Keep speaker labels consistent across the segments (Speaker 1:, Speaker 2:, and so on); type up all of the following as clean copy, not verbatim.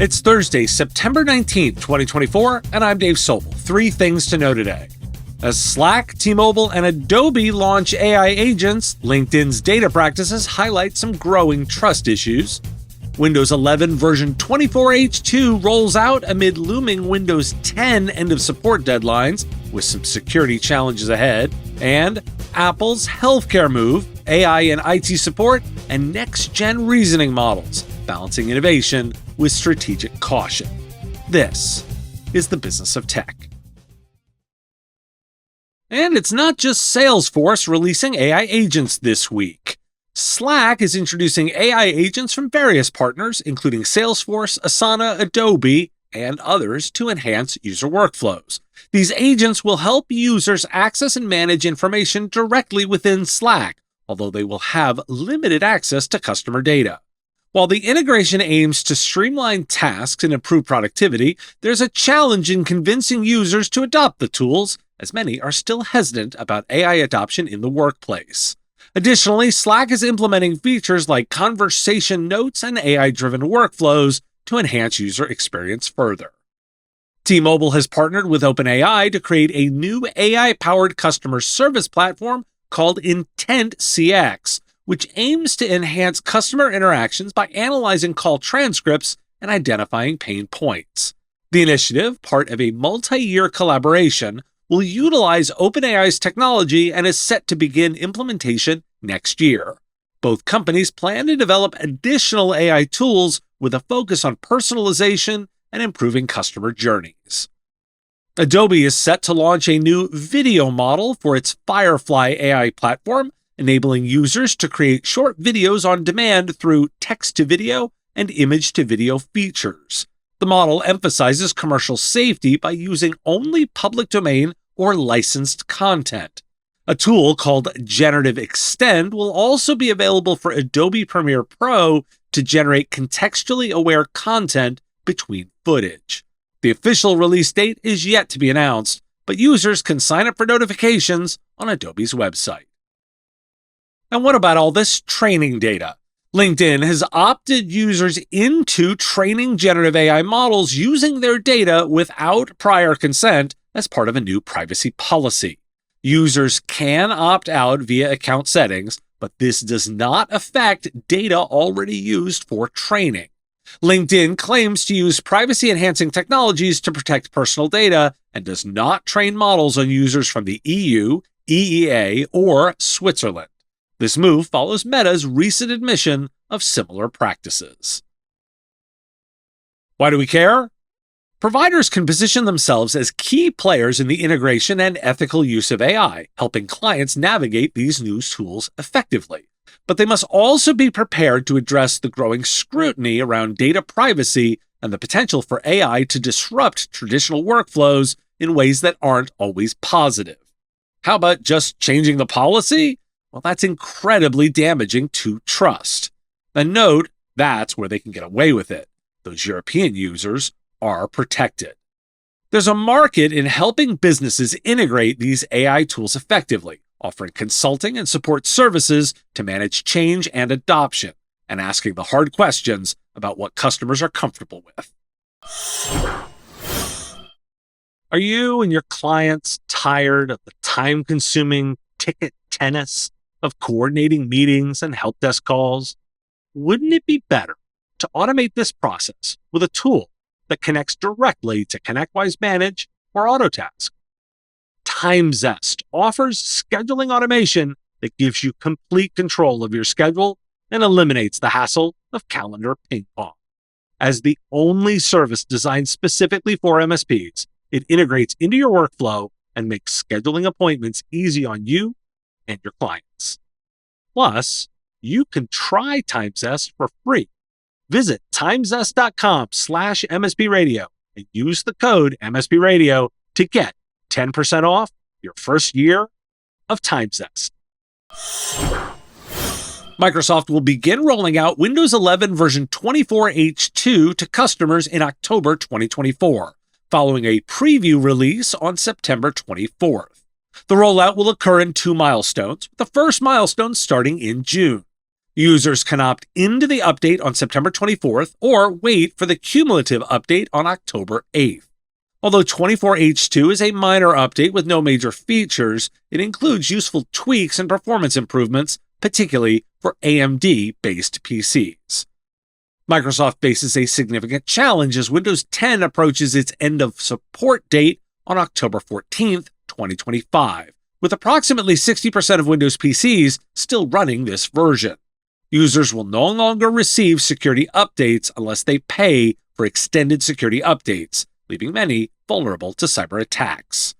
Speaker 1: It's Thursday, September 19th, 2024, and I'm Dave Sobel. 3 things to know today. As Slack, T-Mobile, and Adobe launch AI agents, LinkedIn's data practices highlight some growing trust issues. Windows 11 version 24H2 rolls out amid looming Windows 10 end-of-support deadlines, with some security challenges ahead. And Apple's healthcare move, AI and IT support, and next-gen reasoning models, balancing innovation with strategic caution. This is the business of tech. And it's not just Salesforce releasing AI agents this week. Slack is introducing AI agents from various partners, including Salesforce, Asana, Adobe, and others, to enhance user workflows. These agents will help users access and manage information directly within Slack, although they will have limited access to customer data. While the integration aims to streamline tasks and improve productivity, there's a challenge in convincing users to adopt the tools, as many are still hesitant about AI adoption in the workplace. Additionally, Slack is implementing features like conversation notes and AI-driven workflows to enhance user experience further. T-Mobile has partnered with OpenAI to create a new AI-powered customer service platform called IntentCX, which aims to enhance customer interactions by analyzing call transcripts and identifying pain points. The initiative, part of a multi-year collaboration, will utilize OpenAI's technology and is set to begin implementation next year. Both companies plan to develop additional AI tools with a focus on personalization and improving customer journeys. Adobe is set to launch a new video model for its Firefly AI platform, enabling users to create short videos on demand through text-to-video and image-to-video features. The model emphasizes commercial safety by using only public domain or licensed content. A tool called Generative Extend will also be available for Adobe Premiere Pro to generate contextually aware content between footage. The official release date is yet to be announced, but users can sign up for notifications on Adobe's website. And what about all this training data? LinkedIn has opted users into training generative AI models using their data without prior consent as part of a new privacy policy. Users can opt out via account settings, but this does not affect data already used for training. LinkedIn claims to use privacy-enhancing technologies to protect personal data and does not train models on users from the EU, EEA, or Switzerland. This move follows Meta's recent admission of similar practices. Why do we care? Providers can position themselves as key players in the integration and ethical use of AI, helping clients navigate these new tools effectively. But they must also be prepared to address the growing scrutiny around data privacy and the potential for AI to disrupt traditional workflows in ways that aren't always positive. How about just changing the policy? Well, that's incredibly damaging to trust. And note, that's where they can get away with it. Those European users are protected. There's a market in helping businesses integrate these AI tools effectively, offering consulting and support services to manage change and adoption, and asking the hard questions about what customers are comfortable with. Are you and your clients tired of the time-consuming ticket tennis of coordinating meetings and help desk calls? Wouldn't it be better to automate this process with a tool that connects directly to ConnectWise Manage or Autotask? TimeZest offers scheduling automation that gives you complete control of your schedule and eliminates the hassle of calendar ping pong. As the only service designed specifically for MSPs, it integrates into your workflow and makes scheduling appointments easy on you and your clients. Plus, you can try TimeZest for free. Visit timezest.com/MSPradio and use the code MSPradio to get 10% off your first year of TimeZest. Microsoft will begin rolling out Windows 11 version 24H2 to customers in October 2024, following a preview release on September 24th. The rollout will occur in 2 milestones, with the first milestone starting in June. Users can opt into the update on September 24th or wait for the cumulative update on October 8th. Although 24H2 is a minor update with no major features, it includes useful tweaks and performance improvements, particularly for AMD-based PCs. Microsoft faces a significant challenge as Windows 10 approaches its end-of-support date on October 14th, 2025, with approximately 60% of Windows PCs still running this version. Users will no longer receive security updates unless they pay for extended security updates, leaving many vulnerable to cyber attacks.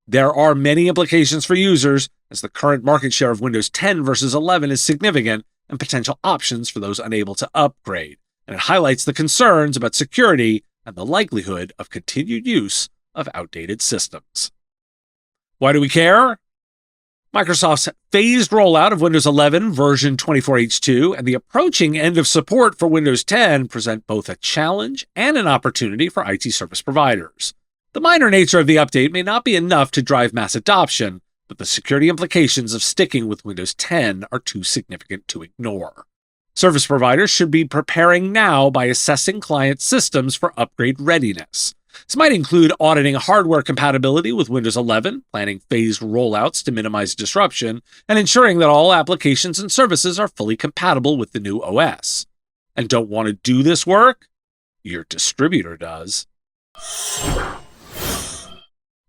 Speaker 1: There are many implications for users, as the current market share of Windows 10 versus 11 is significant, and potential options for those unable to upgrade, and it highlights the concerns about security and the likelihood of continued use of outdated systems. Why do we care? Microsoft's phased rollout of Windows 11 version 24H2 and the approaching end of support for Windows 10 present both a challenge and an opportunity for IT service providers. The minor nature of the update may not be enough to drive mass adoption, but the security implications of sticking with Windows 10 are too significant to ignore. Service providers should be preparing now by assessing client systems for upgrade readiness. This might include auditing hardware compatibility with Windows 11, planning phased rollouts to minimize disruption, and ensuring that all applications and services are fully compatible with the new OS. And don't want to do this work? Your distributor does.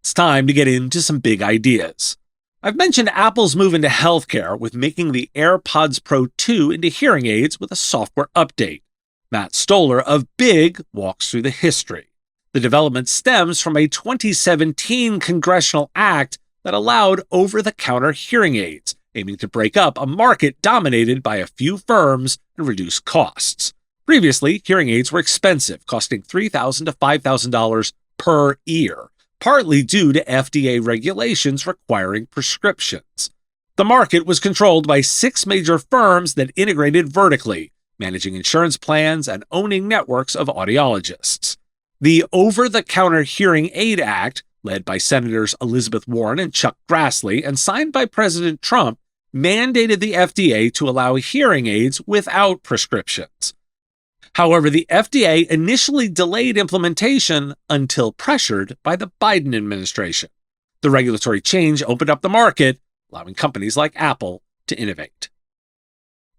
Speaker 1: It's time to get into some big ideas. I've mentioned Apple's move into healthcare with making the AirPods Pro 2 into hearing aids with a software update. Matt Stoller of Big walks through the history. The development stems from a 2017 congressional act that allowed over-the-counter hearing aids, aiming to break up a market dominated by a few firms and reduce costs. Previously, hearing aids were expensive, costing $3,000 to $5,000 per ear, partly due to FDA regulations requiring prescriptions. The market was controlled by 6 major firms that integrated vertically, managing insurance plans and owning networks of audiologists. The Over-the-Counter Hearing Aid Act, led by Senators Elizabeth Warren and Chuck Grassley and signed by President Trump, mandated the FDA to allow hearing aids without prescriptions. However, the FDA initially delayed implementation until pressured by the Biden administration. The regulatory change opened up the market, allowing companies like Apple to innovate.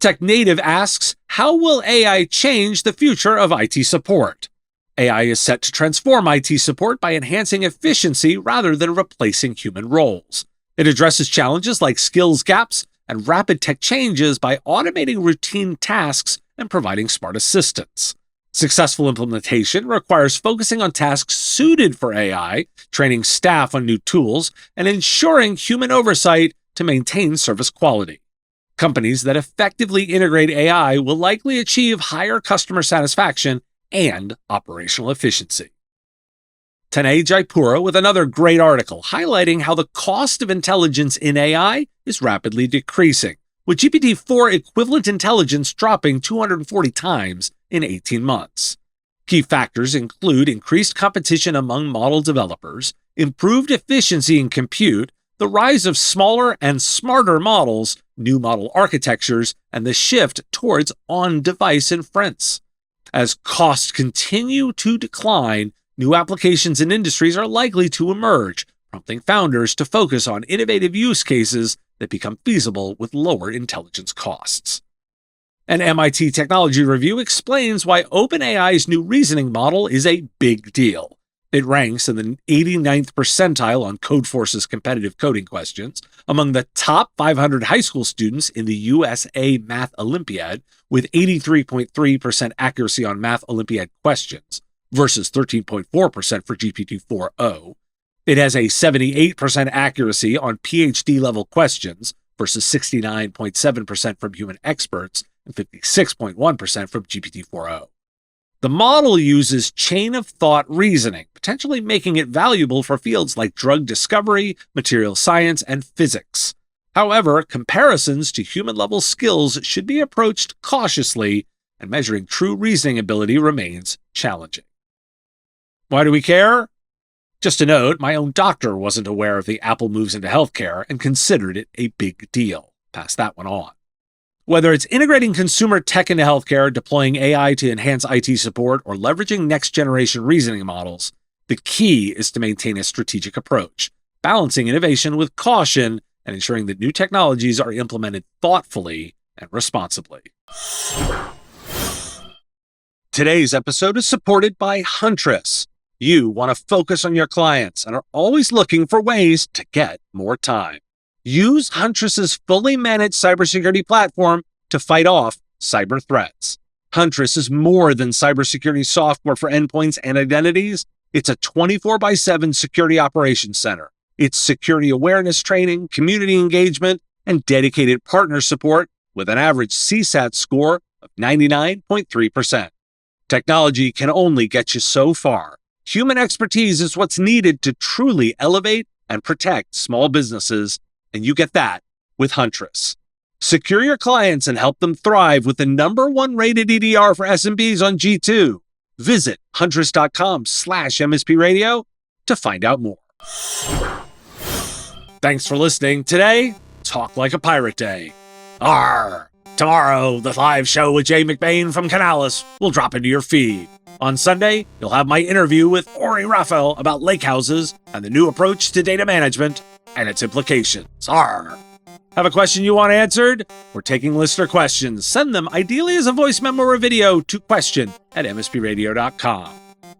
Speaker 1: TechNative asks, how will AI change the future of IT support? AI is set to transform IT support by enhancing efficiency rather than replacing human roles. It addresses challenges like skills gaps and rapid tech changes by automating routine tasks and providing smart assistance. Successful implementation requires focusing on tasks suited for AI, training staff on new tools, and ensuring human oversight to maintain service quality. Companies that effectively integrate AI will likely achieve higher customer satisfaction and operational efficiency. Tanay Jaipura with another great article highlighting how the cost of intelligence in AI is rapidly decreasing, with GPT-4 equivalent intelligence dropping 240 times in 18 months. Key factors include increased competition among model developers, improved efficiency in compute, the rise of smaller and smarter models, new model architectures, and the shift towards on-device inference. As costs continue to decline, new applications and industries are likely to emerge, prompting founders to focus on innovative use cases that become feasible with lower intelligence costs. An MIT technology review explains why OpenAI's new reasoning model is a big deal. It ranks in the 89th percentile on Codeforce's competitive coding questions, among the top 500 high school students in the USA Math Olympiad, with 83.3% accuracy on Math Olympiad questions, versus 13.4% for GPT-4o. It has a 78% accuracy on PhD-level questions, versus 69.7% from human experts and 56.1% from GPT-4o. The model uses chain-of-thought reasoning, potentially making it valuable for fields like drug discovery, material science, and physics. However, comparisons to human-level skills should be approached cautiously, and measuring true reasoning ability remains challenging. Why do we care? Just a note, my own doctor wasn't aware of the Apple moves into healthcare and considered it a big deal. Pass that one on. Whether it's integrating consumer tech into healthcare, deploying AI to enhance IT support, or leveraging next-generation reasoning models, the key is to maintain a strategic approach, balancing innovation with caution and ensuring that new technologies are implemented thoughtfully and responsibly. Today's episode is supported by Huntress. You want to focus on your clients and are always looking for ways to get more time. Use Huntress's fully managed cybersecurity platform to fight off cyber threats. Huntress is more than cybersecurity software for endpoints and identities. It's a 24/7 security operations center. It's security awareness training, community engagement, and dedicated partner support with an average CSAT score of 99.3%. Technology can only get you so far. Human expertise is what's needed to truly elevate and protect small businesses, and you get that with Huntress. Secure your clients and help them thrive with the #1 rated EDR for SMBs on G2. Visit huntress.com/MSP Radio to find out more. Thanks for listening. Today, Talk Like a Pirate Day. Arr! Tomorrow, the live show with Jay McBain from Canalys will drop into your feed. On Sunday, you'll have my interview with Ori Raphael about lakehouses and the new approach to data management and its implications. Arr! Have a question you want answered? We're taking listener questions. Send them, ideally as a voice memo or video, to question@mspradio.com.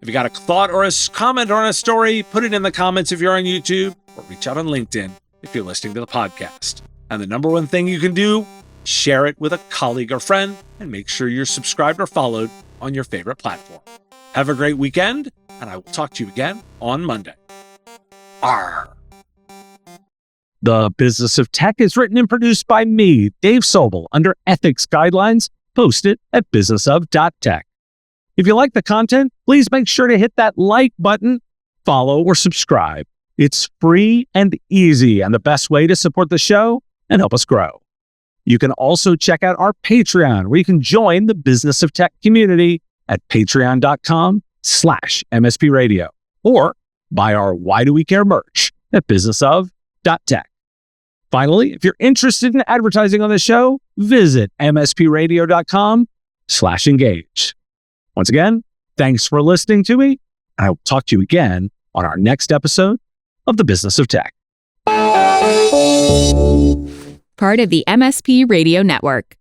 Speaker 1: If you got a thought or a comment on a story, put it in the comments if you're on YouTube, or reach out on LinkedIn if you're listening to the podcast. And the #1 thing you can do, share it with a colleague or friend, and make sure you're subscribed or followed on your favorite platform. Have a great weekend, and I will talk to you again on Monday. Arr! The Business of Tech is written and produced by me, Dave Sobel, under ethics guidelines posted at businessof.tech. If you like the content, please make sure to hit that like button, follow, or subscribe. It's free and easy and the best way to support the show and help us grow. You can also check out our Patreon, where you can join the Business of Tech community at patreon.com/MSP Radio, or buy our Why Do We Care merch at businessof.tech. Finally, if you're interested in advertising on the show, visit mspradio.com/engage. Once again, thanks for listening to me, and I will talk to you again on our next episode of The Business of Tech.
Speaker 2: Part of the MSP Radio Network.